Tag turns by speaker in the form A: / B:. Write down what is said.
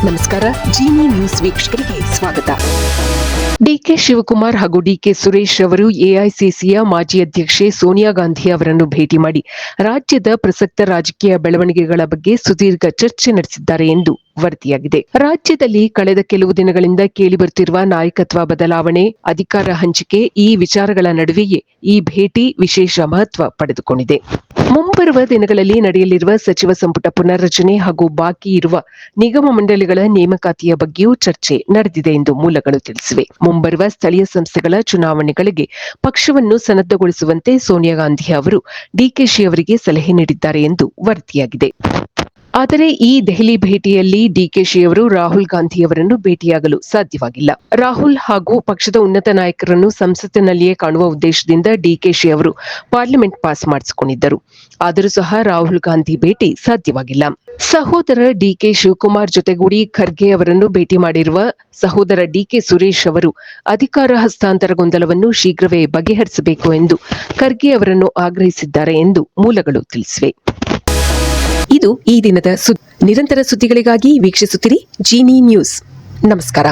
A: ನಮಸ್ಕಾರ. ಜಿನಿ ನ್ಯೂಸ್ ವೀಕ್ಷಕರಿಗೆ ಸ್ವಾಗತ. ಡಿಕೆ ಶಿವಕುಮಾರ್ ಹಾಗೂ ಡಿಕೆ ಸುರೇಶ್ ಅವರು ಎಐಸಿಸಿಯ ಮಾಜಿ ಅಧ್ಯಕ್ಷೆ ಸೋನಿಯಾ ಗಾಂಧಿ ಅವರನ್ನು ಭೇಟಿ ಮಾಡಿ ರಾಜ್ಯದ ಪ್ರಸಕ್ತ ರಾಜಕೀಯ ಬೆಳವಣಿಗೆಗಳ ಬಗ್ಗೆ ಸುದೀರ್ಘ ಚರ್ಚೆ ನಡೆಸಿದ್ದಾರೆ ಎಂದು ವರದಿಯಾಗಿದೆ. ರಾಜ್ಯದಲ್ಲಿ ಕಳೆದ ಕೆಲವು ದಿನಗಳಿಂದ ಕೇಳಿಬರುತ್ತಿರುವ ನಾಯಕತ್ವ ಬದಲಾವಣೆ, ಅಧಿಕಾರ ಹಂಚಿಕೆ ಈ ವಿಚಾರಗಳ ನಡುವೆಯೇ ಈ ಭೇಟಿ ವಿಶೇಷ ಮಹತ್ವ ಪಡೆದುಕೊಂಡಿದೆ. ಮುಂಬರುವ ದಿನಗಳಲ್ಲಿ ನಡೆಯಲಿರುವ ಸಚಿವ ಸಂಪುಟ ಪುನರ್ರಚನೆ ಹಾಗೂ ಬಾಕಿ ಇರುವ ನಿಗಮ ಮಂಡಳಿಗಳ ನೇಮಕಾತಿಯ ಬಗ್ಗೆಯೂ ಚರ್ಚೆ ನಡೆದಿದೆ ಎಂದು ಮೂಲಗಳು ತಿಳಿಸಿವೆ. ಮುಂಬರುವ ಸ್ಥಳೀಯ ಸಂಸ್ಥೆಗಳ ಚುನಾವಣೆಗಳಿಗೆ ಪಕ್ಷವನ್ನು ಸನ್ನದ್ಧಗೊಳಿಸುವಂತೆ ಸೋನಿಯಾ ಗಾಂಧಿ ಅವರು ಡಿಕೆಶಿ ಅವರಿಗೆ ಸಲಹೆ ನೀಡಿದ್ದಾರೆ ಎಂದು ವರದಿಯಾಗಿದೆ. ಆದರೆ ಈ ದೆಹಲಿ ಭೇಟಿಯಲ್ಲಿ ಡಿಕೆಶಿ ಅವರು ರಾಹುಲ್ ಗಾಂಧಿ ಅವರನ್ನು ಭೇಟಿಯಾಗಲು ಸಾಧ್ಯವಾಗಿಲ್ಲ. ರಾಹುಲ್ ಹಾಗೂ ಪಕ್ಷದ ಉನ್ನತ ನಾಯಕರನ್ನು ಸಂಸತ್ತಿನಲ್ಲಿಯೇ ಕಾಣುವ ಉದ್ದೇಶದಿಂದ ಡಿಕೆಶಿ ಅವರು ಪಾರ್ಲಿಮೆಂಟ್ ಪಾಸ್ ಮಾಡಿಸಿಕೊಂಡಿದ್ದರು. ಆದರೂ ಸಹ ರಾಹುಲ್ ಗಾಂಧಿ ಭೇಟಿ ಸಾಧ್ಯವಾಗಿಲ್ಲ. ಸಹೋದರ ಡಿಕೆ ಶಿವಕುಮಾರ್ ಜೊತೆಗೂಡಿ ಖರ್ಗೆ ಅವರನ್ನು ಭೇಟಿ ಮಾಡಿರುವ ಸಹೋದರ ಡಿಕೆ ಸುರೇಶ್ ಅವರು ಅಧಿಕಾರ ಹಸ್ತಾಂತರ ಗೊಂದಲವನ್ನು ಶೀಘ್ರವೇ ಬಗೆಹರಿಸಬೇಕು ಎಂದು ಖರ್ಗೆ ಅವರನ್ನು ಆಗ್ರಹಿಸಿದ್ದಾರೆ ಎಂದು ಮೂಲಗಳು ತಿಳಿಸಿವೆ. ಇದು ಈ ದಿನದ ನಿರಂತರ ಸುದ್ದಿಗಳಿಗಾಗಿ ವೀಕ್ಷಿಸುತ್ತಿರಿ ಜಿನಿ ನ್ಯೂಸ್. ನಮಸ್ಕಾರ.